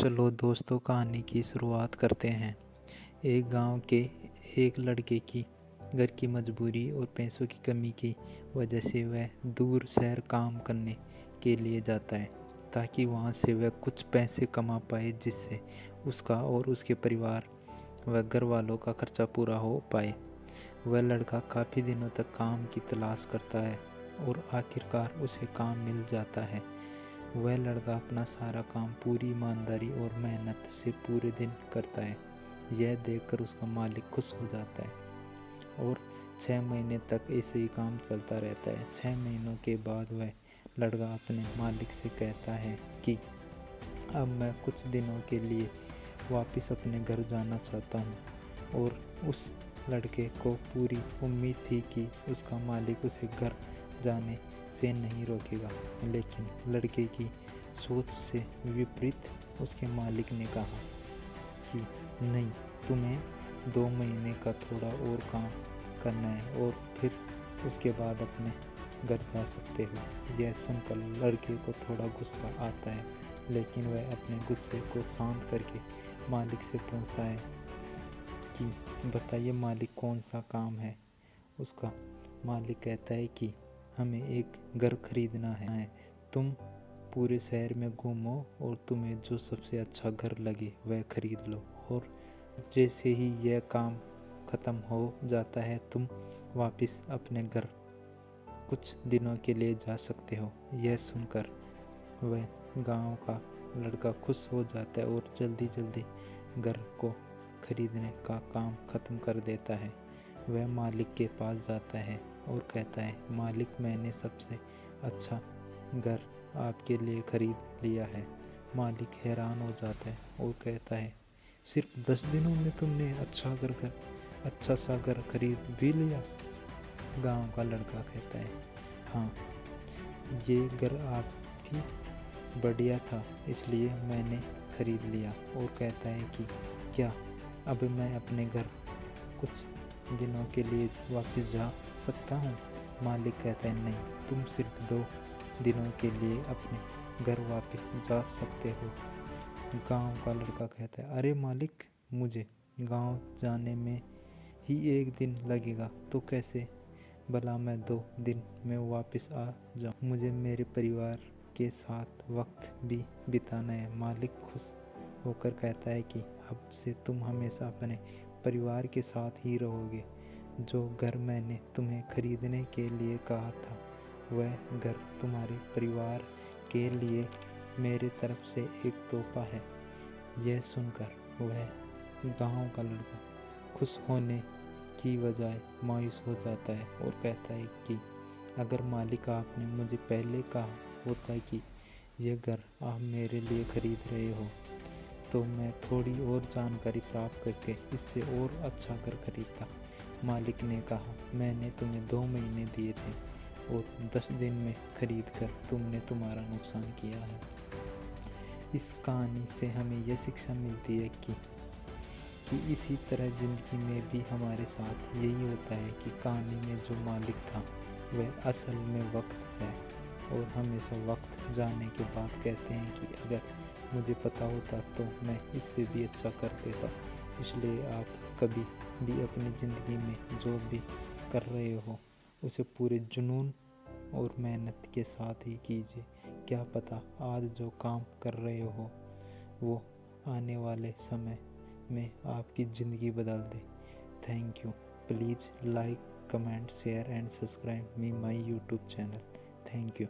चलो दोस्तों, कहानी की शुरुआत करते हैं। एक गांव के एक लड़के की घर की मजबूरी और पैसों की कमी की वजह से वह दूर शहर काम करने के लिए जाता है, ताकि वहां से वह कुछ पैसे कमा पाए, जिससे उसका और उसके परिवार व घर वालों का खर्चा पूरा हो पाए। वह लड़का काफ़ी दिनों तक काम की तलाश करता है और आखिरकार उसे काम मिल जाता है। वह लड़का अपना सारा काम पूरी ईमानदारी और मेहनत से पूरे दिन करता है। यह देखकर उसका मालिक खुश हो जाता है और 6 महीने तक ऐसे ही काम चलता रहता है। 6 महीनों के बाद वह लड़का अपने मालिक से कहता है कि अब मैं कुछ दिनों के लिए वापस अपने घर जाना चाहता हूँ। और उस लड़के को पूरी उम्मीद थी कि उसका मालिक उसे घर जाने से नहीं रोकेगा, लेकिन लड़के की सोच से विपरीत उसके मालिक ने कहा कि नहीं, तुम्हें 2 महीने का थोड़ा और काम करना है और फिर उसके बाद अपने घर जा सकते हो। यह सुनकर लड़के को थोड़ा गुस्सा आता है, लेकिन वह अपने गुस्से को शांत करके मालिक से पूछता है कि बताइए मालिक, कौन सा काम है। उसका मालिक कहता है कि हमें एक घर खरीदना है। तुम पूरे शहर में घूमो और तुम्हें जो सबसे अच्छा घर लगे वह खरीद लो, और जैसे ही यह काम ख़त्म हो जाता है तुम वापस अपने घर कुछ दिनों के लिए जा सकते हो। यह सुनकर वह गांव का लड़का खुश हो जाता है और जल्दी जल्दी घर को खरीदने का काम ख़त्म कर देता है। वह मालिक के पास जाता है और कहता है, मालिक, मैंने सबसे अच्छा घर आपके लिए खरीद लिया है। मालिक हैरान हो जाता है और कहता है, सिर्फ 10 दिनों में तुमने अच्छा सा घर खरीद भी लिया। गांव का लड़का कहता है, हाँ, ये घर आप भी बढ़िया था इसलिए मैंने खरीद लिया। और कहता है कि क्या अब मैं अपने घर कुछ दिनों के लिए वापस जा सकता हूँ। मालिक कहता है, नहीं, तुम सिर्फ 2 दिनों के लिए अपने घर वापस जा सकते हो। गांव का लड़का कहता है, अरे मालिक, मुझे गांव जाने में ही 1 दिन लगेगा, तो कैसे भला मैं 2 दिन में वापस आ जाऊँ। मुझे मेरे परिवार के साथ वक्त भी बिताना है। मालिक खुश होकर कहता है कि अब से तुम हमेशा अपने परिवार के साथ ही रहोगे। जो घर मैंने तुम्हें खरीदने के लिए कहा था, वह घर तुम्हारे परिवार के लिए मेरे तरफ से एक तोहफा है। यह सुनकर वह गांव का लड़का खुश होने की बजाय मायूस हो जाता है और कहता है कि अगर मालिक, आपने मुझे पहले कहा होता कि यह घर आप मेरे लिए खरीद रहे हो, तो मैं थोड़ी और जानकारी प्राप्त करके इससे और अच्छा घर खरीदता। मालिक ने कहा, मैंने तुम्हें 2 महीने दिए थे और 10 दिन में खरीद कर तुमने तुम्हारा नुकसान किया है। इस कहानी से हमें यह शिक्षा मिलती है कि इसी तरह ज़िंदगी में भी हमारे साथ यही होता है कि कहानी में जो मालिक था वह असल में वक्त है, और हमेशा वक्त जाने के बाद कहते हैं कि अगर मुझे पता होता तो मैं इससे भी अच्छा कर देता। इसलिए आप कभी भी अपनी ज़िंदगी में जो भी कर रहे हो उसे पूरे जुनून और मेहनत के साथ ही कीजिए। क्या पता आज जो काम कर रहे हो वो आने वाले समय में आपकी ज़िंदगी बदल दे। Thank you. Please like, comment, share and subscribe me my YouTube channel. Thank you.